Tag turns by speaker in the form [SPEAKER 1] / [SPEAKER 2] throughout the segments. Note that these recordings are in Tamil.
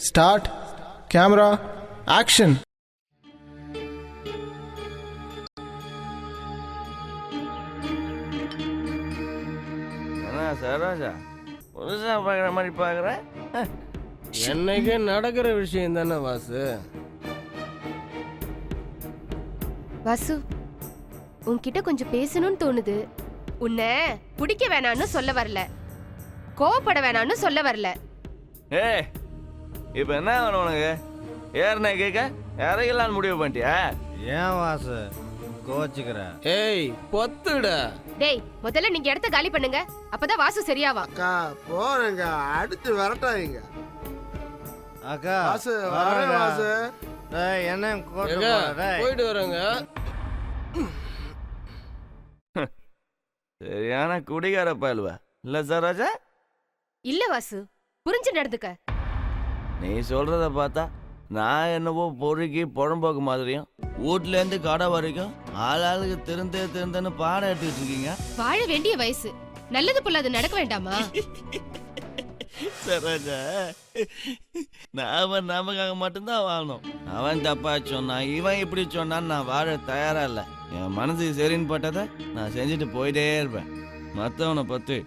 [SPEAKER 1] Start, camera, action.
[SPEAKER 2] என்ன சரோஜா புதுசா பார்க்குற மாதிரி பார்க்குற?
[SPEAKER 3] என்னைக்கே நடக்கிற விஷயம் தானே வாசு.
[SPEAKER 4] வாசு, உன்கிட்ட கொஞ்சம் பேசணும்னு தோணுது. உன்னை பிடிக்க வேணான்னு சொல்ல வரல, கோவப்பட வேணான்னு சொல்ல வரல.
[SPEAKER 2] ஏய் இப்போ என்ன வேணும் உனக்கு? ஏறின கேட்க இறங்கலான்னு முடிவு பண்ணிட்டியா?
[SPEAKER 5] ஏன் வாசு கோச்சுக்கிற?
[SPEAKER 3] ஏய் பொத்துடா.
[SPEAKER 4] டேய், முதல்ல நீங்க இடத்த காலி பண்ணுங்க, அப்பதான் வாசு சரியாவா.
[SPEAKER 6] அக்கா போறேங்க, அடுத்து வரட்டாங்க.
[SPEAKER 5] அக்கா
[SPEAKER 6] வாசு வரேன் வாசு.
[SPEAKER 5] டேய் என்ன கோட்டு
[SPEAKER 3] ஏங்க,
[SPEAKER 5] போற? டேய்
[SPEAKER 3] போயிட்டு வரேங்க.
[SPEAKER 2] சரியான குடிகார பயலுவ இல்ல சரோஜா?
[SPEAKER 4] இல்ல வாசு, புரிஞ்சு நடந்துக்க.
[SPEAKER 2] நீ சொல்றத பார்த்தா நான் என்னவோ பொறுக்கி புறம்போக்கு மாதிரியும் வீட்ல இருந்து கடை வரைக்கும் ஆளாளுக்கு திருந்தேன்னு பாடம் எடுத்துக்கிட்டு இருக்கீங்க.
[SPEAKER 4] வாழ வேண்டிய வயசு, நல்லது பொல்லாது நடக்க வேண்டாமா?
[SPEAKER 2] சரோஜா, நாம நமக்காக மட்டும்தான் வாழணும். அவன் தப்பா சொன்னான், இவன் இப்படி சொன்னான்னு நான் வாழ தயாரா இல்லை. என் மனசுக்கு சரின்னு பட்டதை நான் செஞ்சுட்டு போயிட்டே இருப்பேன். மற்றவனை பத்தி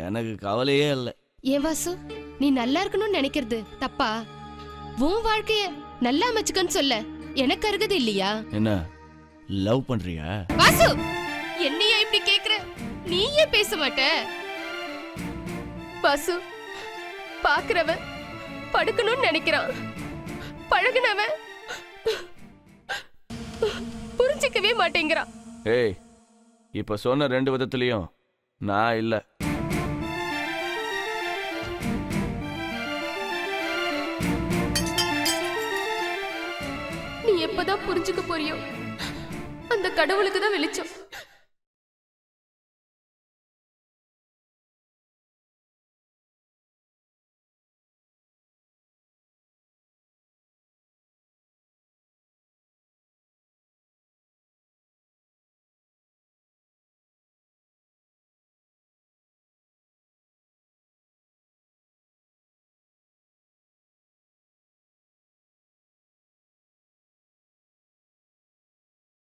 [SPEAKER 2] எனக்கு கவலையே இல்லை.
[SPEAKER 4] ஏன் வாசு, நீ நல்லா இருக்கணும்னு நினைக்கிறது தப்பா? உன் வாழ்க்கைய நல்லா அமைச்சுக்கன்னு சொல்ல எனக்கு அருகது இல்லையா?
[SPEAKER 2] என்ன லவ் பண்றியா?
[SPEAKER 4] வாசு, என்னையா இப்படி கேக்குற? நீ ஏன் பேச மாட்ட? வாசு, பாக்குறவன் படுக்கணும்னு நினைக்கிறான், பழகுனவன் புரிஞ்சிக்கவே மாட்டேங்கிறான்.
[SPEAKER 2] ஏய், இப்ப சொன்ன ரெண்டு விதத்துலயும் நான் இல்ல.
[SPEAKER 4] நீ எப்பதான் புரிஞ்சுக்க போறியோ அந்த கடவுளுக்கு தான் வெளிச்சம்.